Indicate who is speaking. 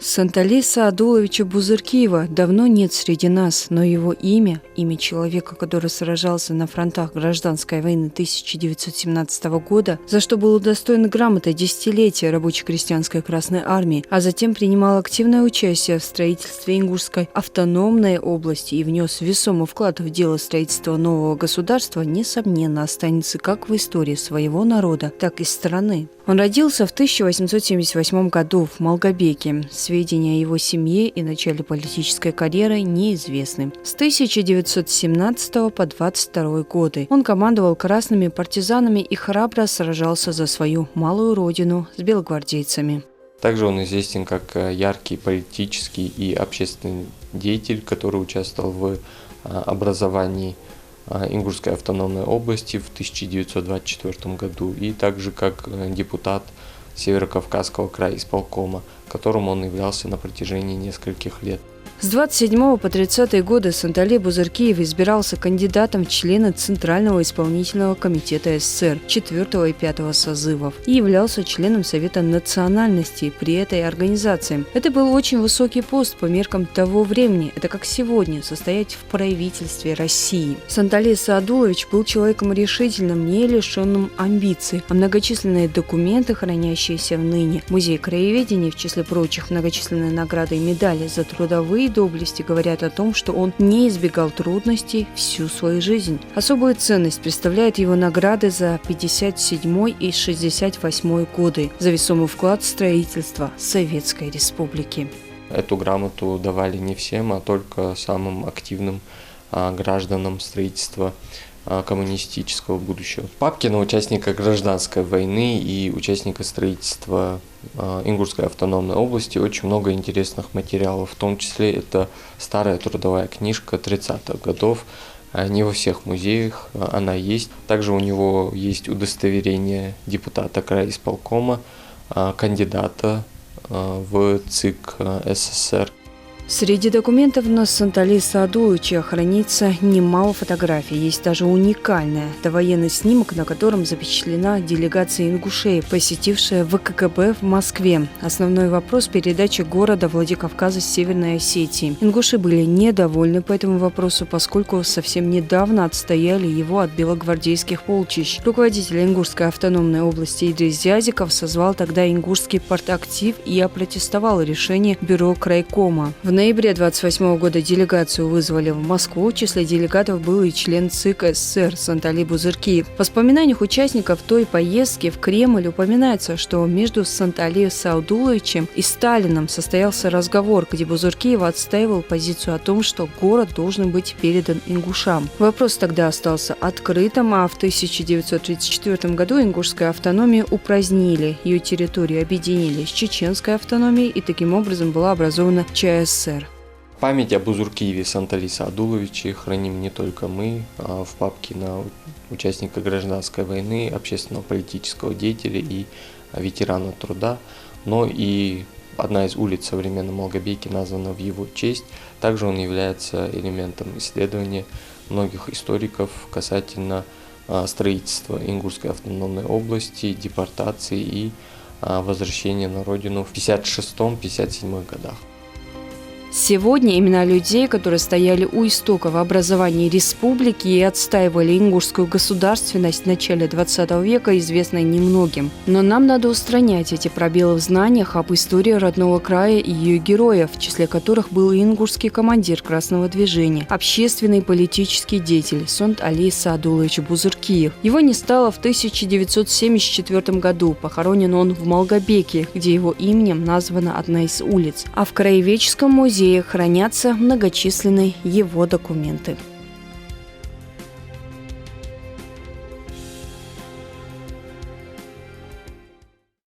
Speaker 1: Сантали Саадуловича Бузыркиева давно нет среди нас, но его имя человека, который сражался на фронтах гражданской войны 1917 года, за что был удостоен грамотой десятилетия рабоче-крестьянской Красной Армии, а затем принимал активное участие в строительстве Ингушской автономной области и внес весомый вклад в дело строительства нового государства, несомненно останется как в истории своего народа, так и страны. Он родился в 1878 году в Малгобеке. Сведения о его семье и начале политической карьеры неизвестны. С 1917 по 22 годы он командовал красными партизанами и храбро сражался за свою малую родину с белогвардейцами.
Speaker 2: Также он известен как яркий политический и общественный деятель, который участвовал в образовании Ингушской автономной области в 1924 году и также как депутат Северокавказского крайисполкома, которым он являлся на протяжении нескольких лет.
Speaker 1: С 27 по 30 годы Сантали Бузыркиев избирался кандидатом в члены Центрального исполнительного комитета СССР 4 и 5 созывов и являлся членом Совета национальностей при этой организации. Это был очень высокий пост по меркам того времени. Это как сегодня состоять в правительстве России. Сантали Саадулович был человеком решительным, не лишенным амбиций, а многочисленные документы, хранящиеся в ныне Музее краеведения, в числе прочих многочисленные награды и медали за трудовые доблести, говорят о том, что он не избегал трудностей всю свою жизнь. Особую ценность представляют его награды за 57 и 68 годы за весомый вклад в строительство Советской Республики.
Speaker 2: Эту грамоту давали не всем, а только самым активным гражданам строительства коммунистического будущего. Папки на участника гражданской войны и участника строительства Ингушской автономной области очень много интересных материалов, в том числе это старая трудовая книжка 30-х годов. Не во всех музеях она есть. Также у него есть удостоверение депутата крайисполкома, кандидата в ЦИК СССР.
Speaker 1: Среди документов на Сантали Саадуловича хранится немало фотографий. Есть даже уникальная. Это военный снимок, на котором запечатлена делегация ингушей, посетившая ВККБ в Москве. Основной вопрос – передачи города Владикавказа Северной Осетии. Ингуши были недовольны по этому вопросу, поскольку совсем недавно отстояли его от белогвардейских полчищ. Руководитель Ингушской автономной области Идрис Зязиков созвал тогда ингушский партактив и опротестовал решение бюро крайкома. В ноябре 1928 года делегацию вызвали в Москву. В числе делегатов был и член ЦИК СССР Сантали Бузыркиев. В воспоминаниях участников той поездки в Кремль упоминается, что между Сантали Саадуловичем и Сталином состоялся разговор, где Бузыркиев отстаивал позицию о том, что город должен быть передан ингушам. Вопрос тогда остался открытым, а в 1934 году ингушскую автономию упразднили. Ее территорию объединили с чеченской автономией, и таким образом была образована ЧССР.
Speaker 2: Память о Бузыркиеве Сантали Саадуловиче храним не только мы, а в папке на участника гражданской войны, общественно-политического деятеля и ветерана труда, но и одна из улиц в современном Малгобеке названа в его честь. Также он является элементом исследования многих историков касательно строительства Ингушской автономной области, депортации и возвращения на родину в 1956-1957 годах.
Speaker 1: Сегодня имена людей, которые стояли у истоков образования республики и отстаивали ингушскую государственность в начале 20 века, известны немногим. Но нам надо устранять эти пробелы в знаниях об истории родного края и ее героев, в числе которых был ингушский командир Красного движения, общественный и политический деятель Сантали Саадулович Бузыркиев. Его не стало в 1974 году. Похоронен он в Малгобеке, где его именем названа одна из улиц. А в Краеведческом музее хранятся многочисленные его документы.